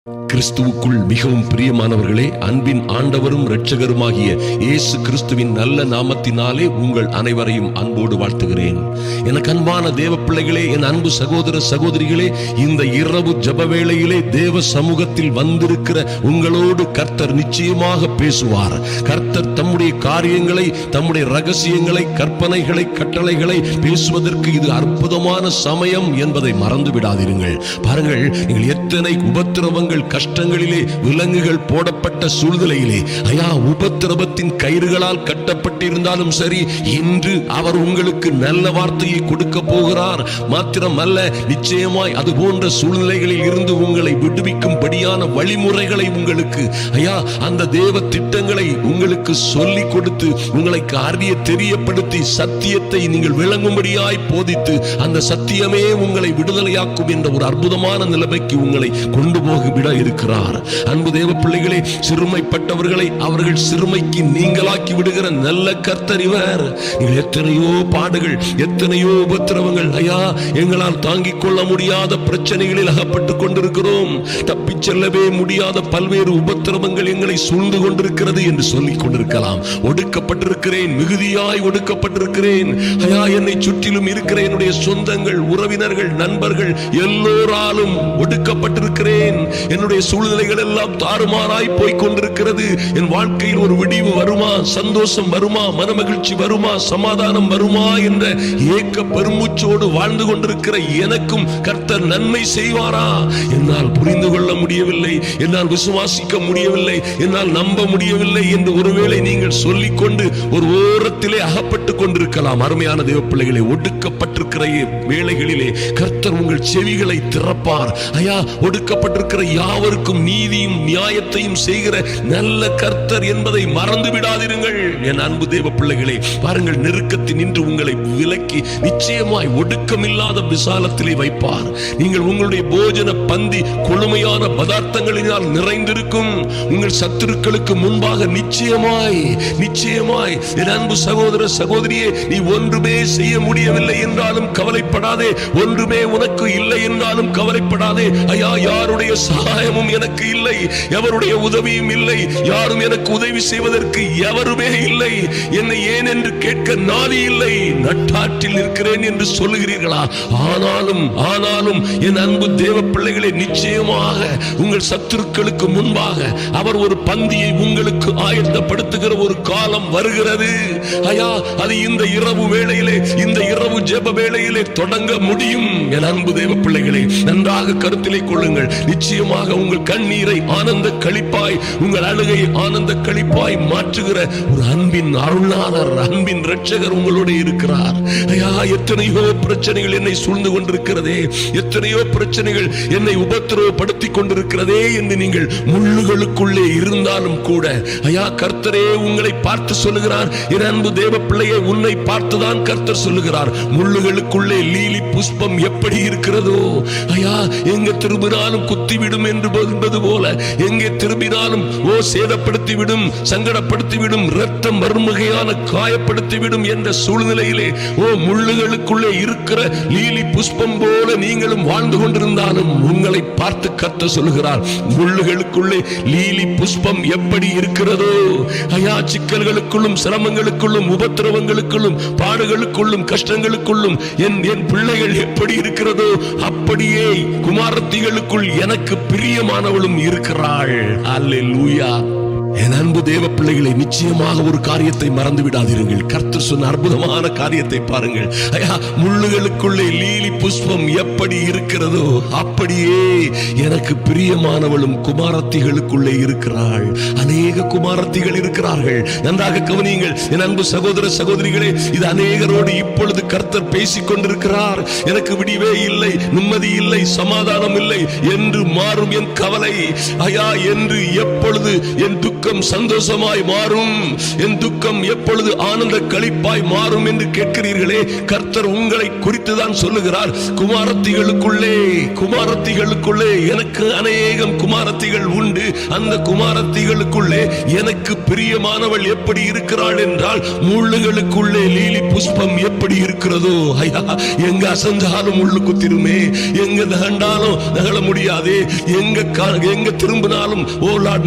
கிறிஸ்துவுக்குள் மிகவும் பிரியமானவர்களே, அன்பின் ஆண்டவரும் இரட்சகருமாகிய இயேசு கிறிஸ்துவின் நல்ல நாமத்தினாலே உங்கள் அனைவரையும் அன்போடு வாழ்த்துகிறேன். எனக்கு அன்பான தேவ பிள்ளைகளே, என் அன்பு சகோதர சகோதரிகளே, இந்த இரவு ஜெப வேளையிலே தேவ சமூகத்தில் வந்திருக்கிற உங்களோடு கர்த்தர் நிச்சயமாக பேசுவார். கர்த்தர் தம்முடைய காரியங்களை, தம்முடைய ரகசியங்களை, கற்பனைகளை, கட்டளைகளை பேசுவதற்கு இது அற்புதமான சமயம் என்பதை மறந்து விடாதீர்கள். பாருங்கள், நீங்கள் எத்தனை உபத்திரவங்கள், கஷ்டங்களிலே, விலங்குகள் போடப்பட்ட சூழ்நிலையிலே, உபத்திரவத்தின் கயிறுகளால் கட்டப்பட்டிருந்தாலும் சரி, இன்று அவர் உங்களுக்கு நல்ல வார்த்தையை கொடுக்க போகிறார். மாத்திரமல்ல, நிச்சயமாய் அது போன்ற சூழ்நிலைகளில் இருந்து உங்களை விடுவிக்கும்படியான வழிமுறைகளை உங்களுக்கு அந்த தேவ திட்டங்களை உங்களுக்கு சொல்லிக் கொடுத்து, உங்களை அறிய தெரியப்படுத்தி, சத்தியத்தை நீங்கள் விளங்கும்படியாய் போதித்து, அந்த சத்தியமே உங்களை விடுதலையாக்கும் என்ற ஒரு அற்புதமான நிலைமைக்கு உங்களை கொண்டு போக விட இருக்கிறார். அன்பு தேவ பிள்ளைகளே, சிறுமைப்பட்டவர்களை அவர்கள் சிறுமைக்கு நீங்களாக்கி விடுகிற நல்ல கர்த்தர் இவர். எத்தனையோ பாடுகள், எத்தனையோ உபத்திரவங்கள், எங்களால் தாங்கிக் கொள்ள முடியாத பிரச்சனைகளில் அகப்பட்டுக் கொண்டிருக்கிறோம். தப்பிச் செல்லவே முடியாத பல்வேறு உபத்திரவங்கள் எங்களை சூழ்ந்து கொண்டிருக்கிறது என்று சொல்லிக் கொண்டிருக்கலாம். ஒடுக்கப்பட்டிருக்கிறேன், மிகுதியாய் ஒடுக்கப்பட்டிருக்கிறேன். என்னை சுற்றிலும் இருக்கிற என்னுடைய சொந்தங்கள், உறவினர்கள், நண்பர்கள் எல்லோராலும் ஒடுக்கப்பட்டிருக்கிறேன். என்னுடைய சூழ்நிலைகள் எல்லாம் தாறுமாறாய் போய்க் கொண்டிருக்கிறது. என் வாழ்க்கையில் ஒரு விடிவு வருமா, சந்தோஷம் வருமா, மனமகிழ்ச்சி வருமா, சமாதானம் வருமா என்ற ஏக்க பெருமூச்சோடு வாழ்ந்து கொண்டிருக்கிற எனக்கும் கர்த்தர் நன்மை செய்வாரா? என்னால் புரிந்து கொள்ள முடியவில்லை, என்னால் விசுவாசிக்க முடியவில்லை, என்னால் நம்ப முடியவில்லை என்று ஒருவேளை நீங்கள் சொல்லிக்கொண்டு ஒரு ஓரத்திலே அகப்பட்டுக் கொண்டிருக்கலாம். அருமையான தேவ பிள்ளைகளே, ஒடுக்கப்பட்டிருக்கிற வேளைகளிலே கர்த்தர் உங்கள் செவிகளை திறப்பார். ஒடுக்கப்பட்டிருக்கிற யாவருக்கும் நீதியும் நியாயத்தையும் செய்கிற நல்ல கர்த்தர் என்பதை மறந்து விடாதிருங்கள். என் அன்பு தேவ பிள்ளைகளே, பாருங்கள், நெருக்கத்தில் நின்று உங்களை விலக்கி நிச்சயமாய் ஒடுக்கமில்லாத விசாலத்திலே வைப்பார். நீங்கள் உங்களுடைய போஜன பந்தி கொழுமையான பதார்த்தங்களினால் நிறைந்திருக்கும். உங்கள் சத்துருக்களுக்கு முன்பாக நிச்சயமாய் நிச்சயமாய் என் அன்பு சகோதர சகோதரியே, நீ ஒன்றுமே செய்ய முடியவில்லை என்றாலும் கவலைப்படாதே, ஒன்றுமே உனக்கு இல்லை என்றாலும் கவலைப்படாதே. யாருடைய சகாயமும் எனக்கு இல்லை, எவருடைய உதவியும் இல்லை, யாரும் எனக்கு உதவி செய்வதற்கு எவருமே இல்லை, என்னை ஏன் என்று கேட்க நாதி இல்லை, நட்டாற்றில் இருக்கிறேன் என்று சொல்லுகிறீர்களா? ஆனாலும் என் அன்பு தேவ பிள்ளைகளே, நிச்சயமாக உங்கள் சத்துருக்களுக்கு முன்பாக அவர் ஒரு பந்தியை உங்களுக்கு ஆயத்தப்படுத்துகிற ஒரு காலம் வருகிறது. அது இந்த இரவு வேளையிலே, இந்த இரவு ஜெப வேளையிலே தொடங்க முடியும். என் அன்பு தேவ பிள்ளைகளே, நன்றாக கருத்திலே கொள்ளுங்கள். நிச்சயமாக உங்கள் கண்ணீரை ஆனந்த களிப்பாய், உங்கள் அழுகையை ஆனந்த களிப்பாய் மாற்றுகிற ஒரு அன்பின் அருளாளர், அன்பின் இரட்சகர் உங்களோடு இருக்கிறார். எத்தனையோ பிரச்சனைகள் என்னை சூழ்ந்து கொண்டிருக்கிறதே, எத்தனையோ பிரச்சனைகள் என்னை உபத்திரவப்படுத்திக் கொண்டிருக்கிறதே என்று நீங்கள் முள்ளுகளுக்குள்ளே இருந்தாலும் கூட கர்த்தரே உங்களை பார்த்து சொல்லுகிறார். என் அன்பு தேவ பிள்ளையை, உன்னை பார்த்துதான் கர்த்தர் சொல்லுகிறார், முள்ளுகளுக்குள்ளே லீலி புஷ்பம் எப்படி இருக்கிறதோ, எங்க திரும்பினாலும் குத்திவிடும் என்பது போல, எங்கே திரும்பினாலும் சேதப்படுத்திவிடும், சங்கடப்படுத்திவிடும், இரத்தம் மறுமுகையான காயப்படுத்திவிடும் என்ற சூழ்நிலையிலே முள்ளுகளுக்குள்ளே இருக்கிற லீலி புஷ்பம் போல நீங்களும் வாழ்ந்து கொண்டிருந்தாலும் உங்களை பார்த்து கர்த்தர் சொல்லுகிறார், முள்ளுகளுக்குள்ளே லீலி புஷ்பம் எப்படி இருக்கிறதோ, சிக்கல்களுக்குள்ளும், சிரமங்களுக்குள்ளும், உபத்திரவங்களுக்குள்ளும், பாடுகளுக்குள்ளும், கஷ்டங்களுக்குள்ளும் என் பிள்ளைகள் எப்படி இருக்கிறதோ அப்படியே குமாரத்திகளுக்குள் எனக்கு பிரியமானவளும் இருக்கிறாள். அல்லேலூயா. என் அன்பு தேவ பிள்ளைகளை, நிச்சயமாக ஒரு காரியத்தை மறந்து விடாதீர்கள். கர்த்தர் சொன்ன அற்புதமான காரியத்தை பாருங்கள். முள்ளுகளுக்குள்ளே லீலி புஷ்பம் எப்படி இருக்கிறதோ அப்படியே எனக்கு பிரியமானவளும் குமாரத்திகளுக்குள்ளே இருக்கிறாள். அநேக குமாரத்திகள் இருக்கிறார்கள். நன்றாக கவனியுங்கள் என் அன்பு சகோதர சகோதரிகளே, இது அநேகரோடு இப்பொழுது கர்த்தர் பேசிக் கொண்டிருக்கிறார். எனக்கு விடிவே இல்லை, நிம்மதி இல்லை, சமாதானம் இல்லை என்று மாறும் என் கவலை என்று எப்பொழுது என் துக்கம் சந்தோஷமாய் மாறும், என் துக்கம் எப்பொழுது ஆனந்த களிப்பாய் மாறும் என்று கேட்கிறீர்களே, கர்த்தர் உங்களை குறித்து தான் சொல்லுகிறார். குமாரத்திகளுக்குள்ளே எனக்கு அநேகம் குமாரத்திகள் உண்டு, அந்த குமாரத்திகளுக்குள்ளே எனக்கு பிரியமானவள் எப்படி இருக்கிறாள் என்றால், முள்ளுகளுக்குள்ளே லீலி புஷ்பம் எப்படி இருக்கிறதோ. ஐயா, எங்க அசஞ்சாலும் முள்ளு குத்திருமே, எங்க நகண்டாலும் நகல முடியாதே, எங்க திரும்பினாலும்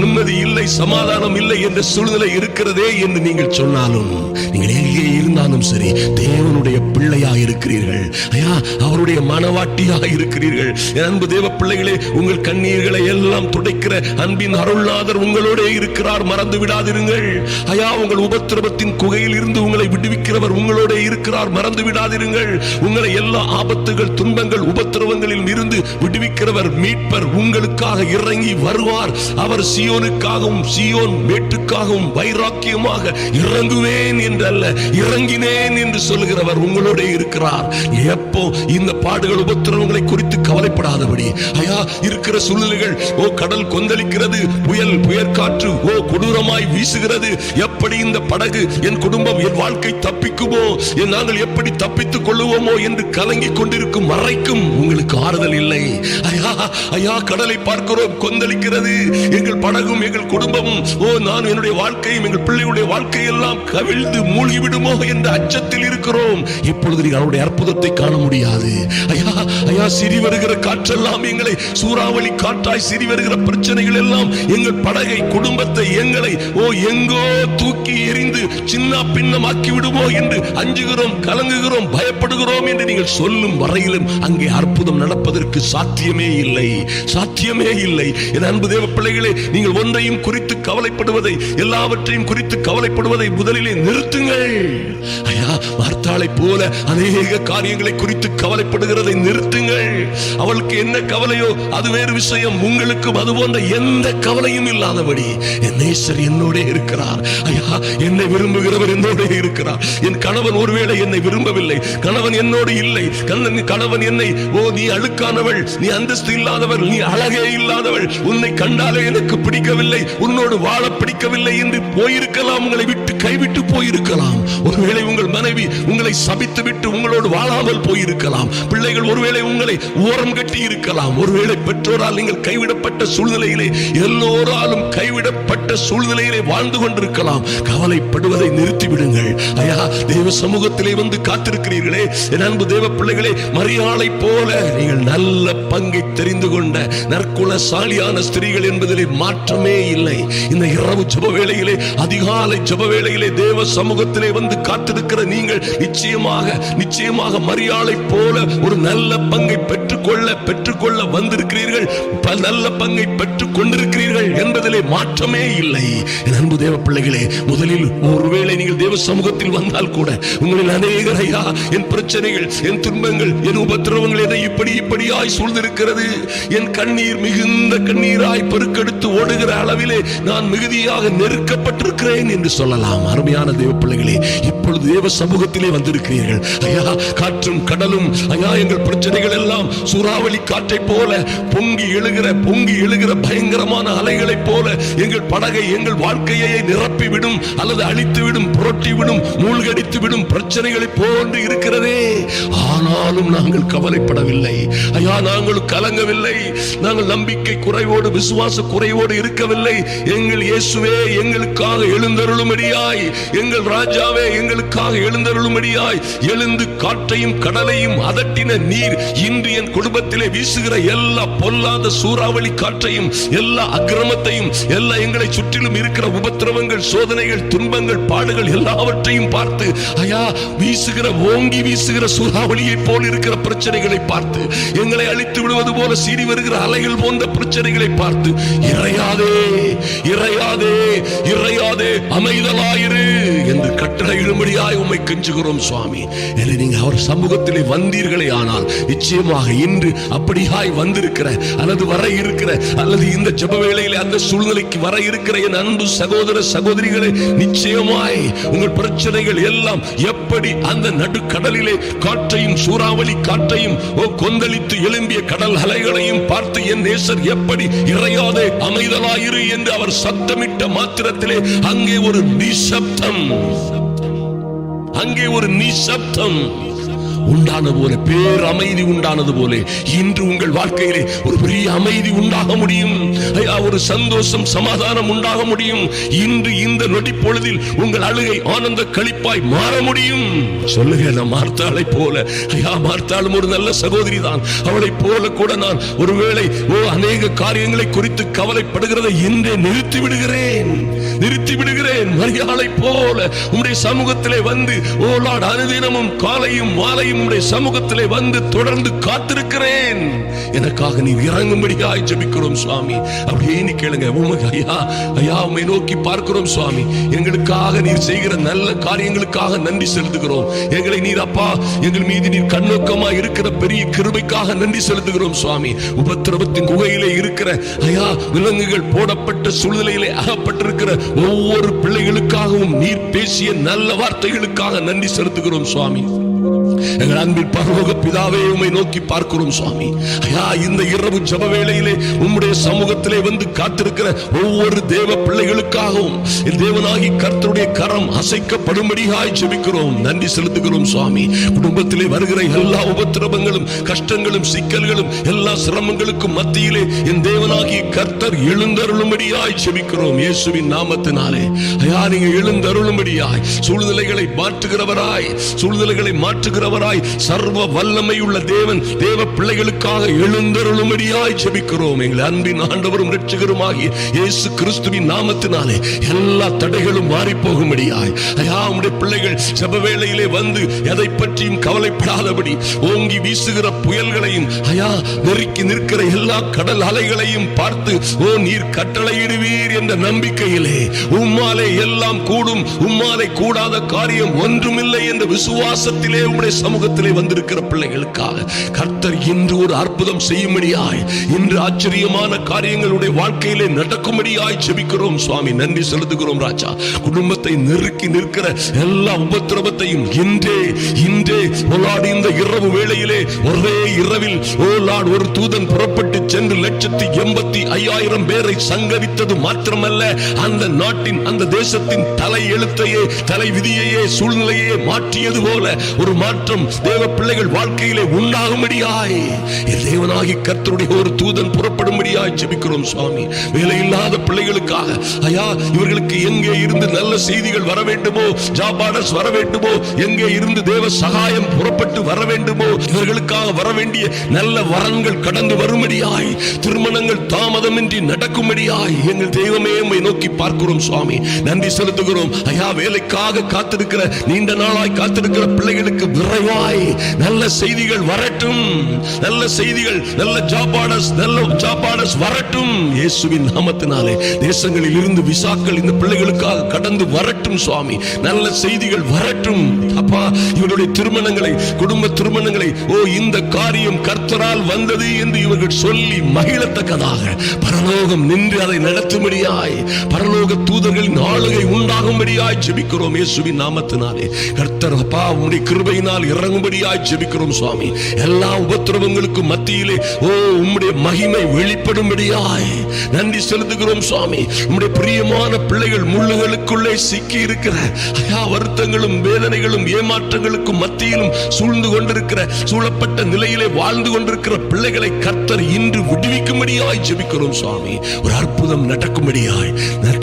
நிம்மதி இல்லை, சமாதானம் இல்லை என்ற சூழ்நிலை இருக்கிறதே என்று நீங்கள் சொன்னாலும், நீங்கள் எங்கே இருந்தாலும் சரி, தேவனுடைய பிள்ளையா இருக்கிறீர்கள். ஐயா, அவருடைய மனவாட்டியா இருக்கிறீர்கள். என் அன்பு தேவ பிள்ளைகளே, உங்கள் கண்ணீர்களை எல்லாம் துடைக்கிற அன்பின் அருள்நாதர் உங்களோட இருக்கிறார், மறந்து விடாதிருங்கள். ஐயா, உங்கள் உபத்திரவத்தின் குகையில் இருந்து உங்களை விடுவிக்கிறவர் உங்களோட இருக்கிறார், மறந்து விடாதிருங்கள். உங்களை எல்லா ஆபத்துகள், துன்பங்கள், உபத்திரவங்களில் இருந்து விடுவிக்கிறவர், மீட்பர் உங்களுக்காக இறங்கி வருவார். அவர் சீயோனுக்காகவும் சீயோன் மேட்டுக்காகவும் வைராக்கியமாக இறங்குவேன் என்று அல்ல, இறங்கினேன் என்று சொல்லுகிறவர் உங்களோட இருக்கிறார். எப்போ இந்த பாடுகள், உபத்திரவங்களை குறித்து கவலைப்படாதபடி, ஐயா, இருக்கிற சூழ்நிலைகள், கடல் கொந்தளிக்கிறது, புயற்காற்று கொடூரமாய் வீசுகிறது, எப்படி இந்த படகு, என் குடும்பம், என் வாழ்க்கை தப்பிக்குமோ, நாங்கள் எப்படி தப்பித்துக் கொள்ளுவோமோ என்று கலங்கிக் கொண்டிருக்கும் வரைக்கும் உங்களுக்கு ஆறுதல் இல்லை. ஐயா, கடலை பார்க்கிறோம், கொந்தளிக்கிறது, எங்கள் படகும் எங்கள் குடும்பமும், நான் என்னுடைய வாழ்க்கையும் எங்கள் பிள்ளைகளுடைய வாழ்க்கையெல்லாம் கவிழ்ந்து மூழ்கி விடுமோ என்ற அச்சத்தில் இருக்கிறோம். இப்பொழுது நீங்கள் அவருடைய அற்புதத்தை காண முடியாது. ஐயா, சிறி வருகிற காற்றெல்லாம் எங்களை சூறாவளி காற்றாய், சிறி வருகிற பிரச்சனைகள் எல்லாம் எங்கள் படகை, குடும்பத்தை, எங்களை எங்கோ தூக்கி எறிந்து சின்ன பின்னமாக்கி விடுமோ என்று அஞ்சுகிறோம், கலங்குகிறோம், பயப்படுகிறோம் என்று நீங்கள் சொல்லும் வரையிலும் அங்கே அற்புதம் நடப்பதற்கு சாத்தியமே இல்லை, சாத்தியமே இல்லை. என் அன்பு தேவ பிள்ளைகளே, நீங்கள் ஒன்றையும் குறித்து கவலைப்படுவதை, எல்லாவற்றையும் குறித்து கவலைப்படுவதை முதலிலே நிறுத்துங்கள். ஐயா, மார்த்தாளை போல அநேக காரியங்களை குறித்து கவலைப்படுகிறதை நிறுத்துங்கள். அவளுக்கு என்ன கவலையோ அது வேறு விஷயம், உங்களுக்கும் அது போன்ற எந்த கவலையும் இல்லாதபடி என் நேசர் என்னோட இருக்கிறார். ஐயா, என்னை விரும்புகிறவர் என்னோட இருக்கிறார். என் கணவன் ஒருவேளை என்னை விரும்பவில்லை, கணவன் என்னோடு இல்லை, கணவன் என்னை, நீ அழுக்கானவள், நீ அந்தஸ்து இல்லாதவள், நீ அழகே இல்லாதவள், உன்னை கண்டாலே எனக்கு பிடிக்கவில்லை, உன்னோடு வாழ பிடிக்கவில்லை என்று போயிருக்கலாம், உங்களை விட்டு கைவிட்டு போயிருக்கலாம். ஒருவேளை உங்கள் மனைவி உங்களை சபித்து விட்டு உங்களோடு வாழாமல் போயிருக்கலாம். பிள்ளைகள் ஒருவேளை உங்களை ஓரம் கட்டி இருக்கலாம். ஒருவேளை பெற்றோரால் நீங்கள் கைவிடப்பட்ட சூழ்நிலையிலே, எல்லோராலும் கைவிடப்பட்ட சூழ்நிலையிலே வாழ்ந்து கொண்டிருக்கலாம். கவலைப்படுவதை நிறுத்திவிடுங்கள். ஐயா, தேவ சமூகத்திலே வந்து காத்திருக்கிறீர்களே, என் அன்பு தேவ பிள்ளைகளே, மரியாளை போல நீங்கள் நல்ல பங்கை தெரிந்து கொண்ட நற்குலசாலியான ஸ்திரீகள் என்பதிலே மாற்றமே இல்லை. இந்த இரவு ஜெப வேளையிலே, அதிகாலை ஜெப வேளையிலே தேவ சமூகத்திலே வந்து காத்திருக்கிற நீங்கள் நிச்சயமாக மரியாளை போல ஒரு நல்ல பங்கை பெற்றுக்கொள்ள வந்திருக்கிறீர்கள், நல்ல பங்கை பெற்றுக் கொண்டிருக்கிறீர்கள் என்பதிலே மாற்றமே இல்லை. என் அன்பு தேவ பிள்ளைகளே, முதலில் ஒருவேளை நீங்கள் தேவ சமூகத்தில் வந்தால் கூட உங்களில் அநேகர், ஐயா, என் பிரச்சனைகள், என் துன்பங்கள், என் உபத்திரவங்கள் என்னை இப்படியாய் சூழ்ந்திருக்கிறது, என் கண்ணீர் மிகுந்த கண்ணீராய் பெருக்கெடுத்து ஓடுகிற அளவிலே நான் மிகுதியாக நெருக்கப்பட்டிருக்கிறேன் என்று சொல்லலாம். அருமையான தேவ பிள்ளைகளே, இப்பொழுது தேவ சமூகத்திலே வந்திருக்கிறீர்கள். ஐயா, காற்றும் கடலும், ஐயா, எங்கள் பிரச்சனைகள் எல்லாம் சூறாவளி காற்றை போல பொங்கி எழுகிற பயங்கரமான அலைகளை போல எங்கள் படகை, எங்கள் வாழ்க்கையை நிரப்பிவிடும் அல்லது அழித்துவிடும், புரட்டிவிடும், மூழ்கடித்துவிடும் பிரச்சனைகளை போன்று இருக்கிறதே. ஆனாலும் நாங்கள் கவலைப்படவில்லை. ஐயா, நாங்கள் கலங்கவில்லை, நாங்கள் நம்பிக்கை குறைவோடு, விசுவாச குறைவோடு இருக்கவில்லை. எங்கள் இயேசுவே எங்களுக்காக எழுந்தருளும்படியாய், எங்கள் ராஜாவே எங்களுக்காக எழுந்தருளும்படியாய் எழுந்து காற்றையும் கடலையும் அதட்டின நீர் இன்று என் குடும்பத்திலே வீசுகிற எல்லா பொல்லாத சூறாவளி காற்றையும், எல்லா அக்கிரமத்தையும், எல்லா எங்களை சுற்றிலும் இருக்கிற உபத்திரவங்கள், சோதனைகள், துன்பங்கள், பாடுகள் எல்லாவற்றையும் பார்த்து, ஐயா, ஓங்கி வீசுகிற சூறாவளியை போல் இருக்கிற பிரச்சனைகளை பார்த்து, எங்களை அழித்து விடுவது போல சீறி வருகிற அலைகள் போன்ற பிரச்சனைகளை பார்த்து, இறையாதே அமைதலாயிரு என்று கட்டளையிடும்படியாய் உம்மை கெஞ்சுகிறோம் சுவாமி. நீங்க அவர் சமூகத்திலே வந்தீர்களே ஆனால் நிச்சயமாக இன்று அப்படியாய் வந்திருக்கிற அல்லது வர இருக்கிற அல்லது இந்த ஜெப வேளையிலே அந்த சூழ்நிலைக்கு வர இருக்கிற என் அன்பு சகோதர சகோதரிகளே, நிச்சயமாய் உங்கள் பிரச்சனைகள் எல்லாம் எப்படி அந்த நடுக்கடலிலே காற்றையும் சூறாவளி காற்றையும் கொந்தளித்து எழும்பிய கடல் அலைகளையும் பார்த்து என் நேசர் எப்படி இறையாதே அமைதலாயிரு என்று அவர் சத்தமிட்ட மாத்திரத்திலே அங்கே ஒரு நிசப்தம், அங்கே ஒரு நிசப்தம் உண்டான போல, பேர் அமைதி உண்டானது போல இன்று உங்கள் வாழ்க்கையிலே ஒரு பெரிய அமைதி உண்டாக முடியும். ஒரு சந்தோஷம், சமாதானம் உண்டாக முடியும். இன்று இந்த நொடி பொழுதில் உங்கள் அழுகை ஆனந்த களிப்பாய் மாற முடியும். சொல்லுங்க, நான் மார்த்தாளை போல, மார்த்தாளும் ஒரு நல்ல சகோதரி தான், அவளை போல கூட நான் ஒருவேளை அநேக காரியங்களை குறித்து கவலைப்படுகிறதை இன்றே நிறுத்தி விடுகிறேன், நிறுத்தி விடுகிறேன். மரியாளை போல உம்முடைய சமூகத்திலே வந்து அனுதினமும் காலையும் மாலையும் உம்முடைய சமூகத்திலே வந்து தொடர்ந்து காத்திருக்கிறேன். எனக்காக நீ இறங்கும்படியாய் ஜெபிக்கிறோம் சுவாமி. அப்படியே நீ கேளுங்க. ஐயா உம்மை நோக்கி பார்க்கிறோம் சுவாமி. எங்களுக்காக நீர் செய்கிற நல்ல காரியங்களுக்காக நன்றி செலுத்துகிறோம். எங்களை நீர் அப்பா, எங்கள் மீது நீர் கண்ணோக்கமாக இருக்கிற பெரிய கிருபைக்காக நன்றி செலுத்துகிறோம் சுவாமி. உபத்திரவத்தின் குகையிலே இருக்கிற விலங்குகள் போடப்பட்ட சூழ்நிலையிலே அகப்பட்டிருக்கிற ஒவ்வொரு பிள்ளைகளுக்காகவும் நீர் பேசிய நல்ல வார்த்தைகளுக்காக நன்றி செலுத்துகிறோம் சுவாமி. எங்கள் அன்பின் பரலோக பிதாவே, உம்மை நோக்கி பார்க்கிறோம் சுவாமி. இந்த இரவு ஜெப வேளையிலே உம்முடைய சமூகத்திலே வந்து காத்திருக்கிற ஒவ்வொரு தேவ பிள்ளைகளுக்காகவும் தேவனாகி கர்த்தருடைய கரம் அசைக்கப்படும்படியாய் ஜெபிக்கிறோம், நன்றி செலுத்துகிறோம் சுவாமி. குடும்பத்திலே வருகிற எல்லா உபத்திரவங்களும், கஷ்டங்களும், சிக்கல்களும், எல்லா சிரமங்களுக்கும் மத்தியிலே என் தேவனாகி கர்த்தர் எழுந்தருளும்படியாய் ஜெபிக்கிறோம் இயேசுவின் நாமத்தினாலே. நீங்க எழுந்தருளும்படியாய், சூழ்நிலைகளை மாற்றுகிறவராய், சூழ்நிலைகளை மாற்றுகிறவராய், சர்வ வல்லமை உள்ள தேவன் தேவ பிள்ளைகளுக்காக எழுந்தருளும்படியாய் ஜெபிக்கிறோம். எங்கள் அன்பின் ஆண்டவரும் இரட்சகருமாகிய இயேசு கிறிஸ்துவின் நாமத்தினாலே எல்லா தடைகளும் மாறி போகும்படியாய் உம்முடைய பிள்ளைகள் ஜெப வேளையிலே வந்து எதை பற்றியும் கவலைப்படாதபடி ஓங்கி வீசுகிற புயல்களையும் நெருக்கி நிற்கிற எல்லா கடல் அலைகளையும் பார்த்து நீர் கட்டளையிடுவீர் என்ற நம்பிக்கையிலே உம்மாலே எல்லாம் கூடும், உம்மாலே கூடாத காரியம் ஒன்றுமில்லை என்ற விசுவாசத்திலே உம்முடைய சமூகத்திலே வந்திருக்கிற பிள்ளைகளுக்காக கர்த்தர் இன்று ஒரு அற்புதம் செய்யும்படியாய், இன்று ஆச்சரியமான காரியங்களுடைய வாழ்க்கையிலே நடக்கும்படியாய் ஜெபிக்கிறோம் சுவாமி. நன்றி செலுத்துகிறோம் ராஜா. குடும்பத்தை நெருக்கி நிற்கிற எல்லா உபத்திரவத்தையும் இன்றே இந்த இரவு வேளையிலே ஒரே இரவில் ஒரு தூதன் புறப்பட்டு சென்று 185,000 பேரை சங்கரித்தது மாத்திரமல்ல, அந்த நாட்டின், அந்த தேசத்தின் தலை எழுத்தையே, தலை விதியையே, சூழ்நிலையே மாற்றியது போல ஒரு மாற்றம் தேவ பிள்ளைகள் வாழ்க்கையிலே உண்டாகும்படியாய் தேவனாகி கர்த்தருடைய ஒரு தூதன் புறப்படும்படியாய் ஜெபிக்கிறோம் சுவாமி. வேலை இல்லாத பிள்ளைகளுக்காக இவர்களுக்கு எங்கே இருந்து நல்ல செய்திகள் வர வேண்டுமோ, ஜாப் ஆர்டர்ஸ் வர வேண்டுமோ, எங்கே இருந்து தேவ சகாயம் புறப்பட்டு வர வேண்டுமோ, இவர்களுக்காக வர வேண்டிய நல்ல வரன்கள் கடந்து வரும்படியாய், திருமணங்கள் தாமதமின்றி நடக்கும்படியாய் எங்கள் தெய்வமே உம்மை நோக்கி பார்க்கிறோம் சுவாமி. நன்றி செலுத்துகிறோம். வேலைக்காக காத்திருக்கிற, நீண்ட நாளாய் காத்திருக்கிற பிள்ளைகளுக்கு விரைவாய் நல்ல செய்திகள் வரட்டும், நல்ல செய்திகள், நல்ல ஜாப் ஆர்டர்ஸ் வரட்டும் இயேசுவின் நாமத்தினாலே. தேசங்களில் இருந்து விசாக்கள் இந்த பிள்ளைகளுக்காக கடந்து வரட்டும் சுவாமி. நல்ல செய்திகள் வரட்டும் அப்பா. இவருடைய திருமணங்களை, குடும்ப திருமணங்களை இந்த காரியம் கர்த்தரால் வந்தது என்று இவர்கள் சொல்லி மகிழத்தக்கதாக பரலோகம் நின்று அதை நடத்தும்படியாய், பரலோக தூதர்களின் ஆளுகை உண்டாகும்படியாய் ஜெபிக்கிறோம் இயேசுவின் நாமத்தினாலே. கர்த்தர் அப்பா உம்முடைய கிருபையினால் இறங்கும்படியாய் ஜெபிக்கிறோம் சுவாமி. எல்லா உபத்திரவங்களுக்கும் மத்தியிலே உம்முடைய மகிமை வெளிப்படும்படியாய் நன்றி செலுத்துகிறோம் சுவாமி. உம்முடைய பிரியமான பிள்ளைகள் முள்ளுகளுக்குள்ளே சிக்கி இருக்கிற வருத்தங்களும் வேதனைகளும் ஏமாற்றங்களுக்கும் மத்தியிலும் சூழ்ந்து கொண்டிருக்கிற, சூழப்பட்ட நிலையிலே வாழ்ந்து கொண்டிருக்கிற பிள்ளைகளை கர்த்தர் இன்று விடுவிக்கும்படியாய் ஜெபிக்கிறோம் சுவாமி. ஒரு அற்புதம் நடக்கும்படியாய்,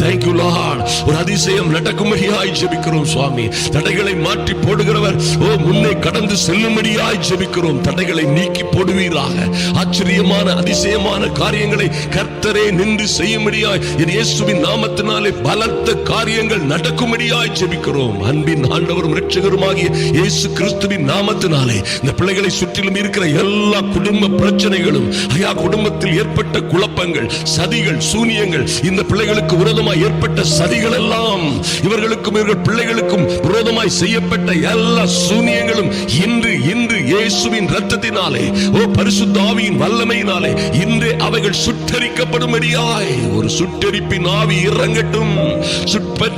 thank you Lord, ஒரு அதிசயம் நடக்கும்படியாய் ஜெபிக்கிறோம் சுவாமி. தடைகளை மாற்றி போடுகிறவர் முன்னே கடந்து செல்லும்படியாய் ஜெபிக்கிறோம். தடைகளை நீக்கி போடுவீராக. ஆச்சரியமான அதிசயமான காரியங்களை கர்த்தரே நின்று செய்யும்படியாய் இயேசுவின் நாமத்தினாலே பலத்த காரியங்கள் நடக்கும்படியாய் ஜெபிக்கிறோம். அன்பின் ஆண்டவரும் இரட்சகருமாகிய இயேசு கிறிஸ்துவின் நாமத்தினாலே இந்த பிள்ளைகளை சுற்றிலும் இருக்கிற எல்லா குடும்ப பிரச்சனைகளும், குடும்பத்தில் ஏற்பட்ட குழப்பங்கள், சதிகள், சூனியங்கள், இந்த பிள்ளைகளுக்கு விரோதமாய் ஏற்பட்ட சதிகள் எல்லாம், இவர்களுக்கும் இவர்கள் பிள்ளைகளுக்கும் விரோதமாய் செய்யப்பட்ட எல்லா சூனியங்களும் இன்று இயேசுவின் இரத்தத்தினாலே, பரிசுத்த ஆவியின் வல்லமையினாலே இன்றே அவைகள் சுற்றி சுட்டரிக்கப்படும்படியாய் ஒரு சுட்டரிப்பின் ஆவி இறங்கட்டும்.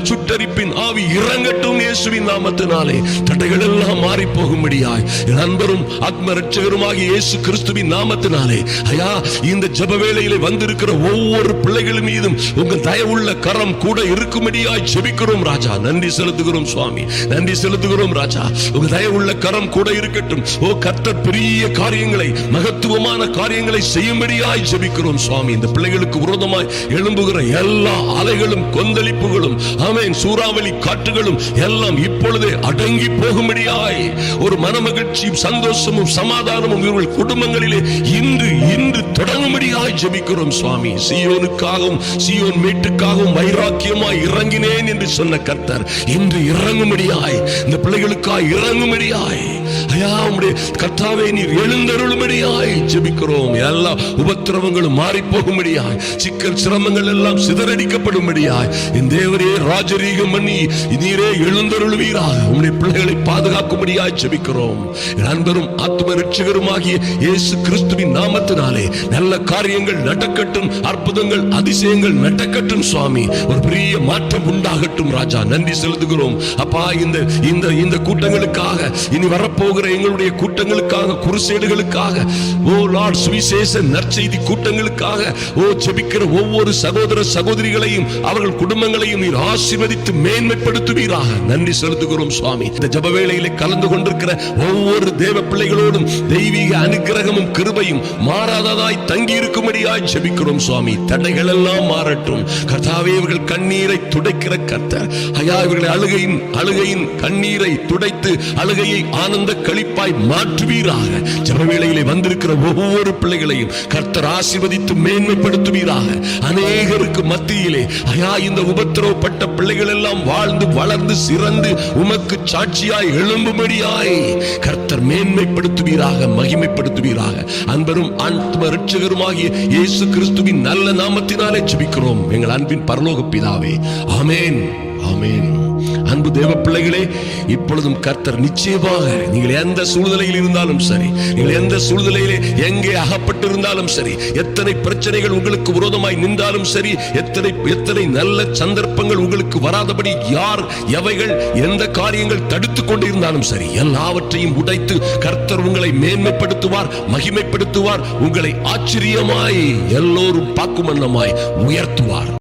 சுட்டரிப்பின் ஆவி இறங்கட்டும் இயேசுவின் நாமத்தினாலே. தடைகள் எல்லாம் மாறி போகும்படியாய் நண்பரும் ஆத்ம ரட்சகருமாகிய இயேசு கிறிஸ்துவின் நாமத்தினாலே ஐயா, இந்த ஜெப வேளையிலே வந்திருக்கிற ஒவ்வொரு பிள்ளைகள் மீதும் உங்கள் தயவுள்ள கரம் கூட இருக்கும்படியாய் ஜெபிக்கிறோம் ராஜா. நன்றி செலுத்துகிறோம் சுவாமி, நன்றி செலுத்துகிறோம் ராஜா. உங்க தயவுள்ள கரம் கூட இருக்கட்டும். ஓ கர்த்தர் பெரிய காரியங்களை, மகத்துவமான காரியங்களை செய்யும்படியாய் ஜெபிக்கிறோம் சுவாமி. இந்த பிள்ளைகளுக்கு விரோதமாய் எழும்புகிற எல்லா அலைகளும் கொந்தளிப்புகளும் ஆமென் சூறாவளி காற்றுகளும் எல்லாம் இப்பொழுதே அடங்கி போகும்படியாய் ஒரு மனமகிழ்ச்சியும் சந்தோஷமும் சமாதானமும் இவர்கள் குடும்பங்களிலே இன்று தொடங்கும்படியாய் ஜெபிக்கிறோம் சுவாமி. சீயோனுக்காகவும் சீயோன் மீட்டுக்காகவும் வைராக்கியமாய் இறங்கினேன் என்று சொன்ன கர்த்தர் இன்று இறங்கும்படியாய், இந்த பிள்ளைகளுக்காய் இறங்கும்படியாய் ஐயா உம்முடைய கர்த்தாவே நீர் எழுந்தருளும்படியாய் ஜெபிக்கிறோம். எல்லா உபத்திரவங்களும் மாறி போகும்படியாய், சிக்கல் சிரமங்கள் எல்லாம் சிதறடிக்கப்படும்படியாய் என் தேவரே ராஜரீகம் பண்ணி நீரே எழுந்தருளுவீராக. உம்முடைய பிள்ளைகளை பாதுகாக்கும்படியாய் ஜெபிக்கிறோம். நண்பரும் ஆத்ம ரட்சகருமாகிய இயேசு கிறிஸ்துவின் நாமத்தினாலே நல்ல காரியங்கள் நடக்கட்டும், அற்புதங்கள் அதிசயங்கள் நடக்கட்டும் சுவாமி. ஒரு பெரிய மாற்றம் உண்டாகட்டும் ராஜா. நன்றி செலுத்துகிறோம் அப்பா. இந்த கூட்டங்களுக்காக, இனி வரப்போகிற எங்களுடைய கூட்டங்களுக்காக, குருசேடுகளுக்காக, ஓ லார்ட் சுவிசேஷ நற்செய்தி கூட்டங்களுக்காக ஓ ஜெபிக்கிற ஒவ்வொரு சகோதர சகோதரிகளையும் அவர்கள் குடும்பங்களையும் நீர் ஆசீர்வதித்து மேன்மைப்படுத்துவீராக. நன்றி செலுத்துகிறோம் சுவாமி. இந்த ஜெப வேளையிலே கலந்து கொண்டிருக்கிற ஒவ்வொரு தேவ பிள்ளைகளோடும் தெய்வீக அனுக்கிரகமும் கிருபையும் மாறாததாய் தங்கி இருக்கும்படியாய் ஜெபிக்கிறோம் சுவாமி. தடைகள் எல்லாம் மாறட்டும் கர்த்தாவே. இவர்கள் கண்ணீரை துடைக்கிற கர்த்தர் ஐயா, இவர்களை அழுகையின் கண்ணீரை துடைத்து அழுகையை ஆனந்த களிப்பாய் மாற்றுவீராக. ஜெப வேளையிலே வந்திருக்கிற ஒவ்வொரு பிள்ளைகளையும் கர்த்தர் ஆசீர்வதித்து மேன்மைப்படுத்துவீராக. அநேகருக்கு மத்தியிலே ஐயா இந்த உபத்திரவப்பட்ட பிள்ளைகள் எல்லாம் வாழ்ந்து வளர்ந்து சிறந்து உமக்கு சாட்சியாய் எழும்பும்படியாய் கர்த்தர் மேன்மைப்படுத்துவீராக, மகிமைப்படுத்துவீராக. அன்பரும் ஆத்ம ரட்சகருமாகிய இயேசு கிறிஸ்துவின் நல்ல நாமத்தினாலே ஜெபிக்கிறோம் எங்கள் அன்பின் பரலோக பிதாவே. ஆமென், ஆமென். அன்பு தேவ பிள்ளைகளே, இப்பொழுதும் கர்த்தர் நிச்சயமாக நீங்கள் எந்த சூழ்நிலையில் இருந்தாலும் சரி, நீங்கள் எந்த சூழ்நிலையிலே எங்கே அகப்பட்டிருந்தாலும் சரி, எத்தனை பிரச்சனைகள் உங்களுக்கு விரோதமாய் நின்றாலும் சரி, எத்தனை நல்ல சந்தர்ப்பங்கள் உங்களுக்கு வராதபடி யார் எவைகள் எந்த காரியங்கள் தடுத்துக் கொண்டிருந்தாலும் சரி, எல்லாவற்றையும் உடைத்து கர்த்தர் உங்களை மேன்மைப்படுத்துவார், மகிமைப்படுத்துவார். உங்களை ஆச்சரியமாய் எல்லோரும் பார்க்கும் வண்ணமாய் உயர்த்துவார்.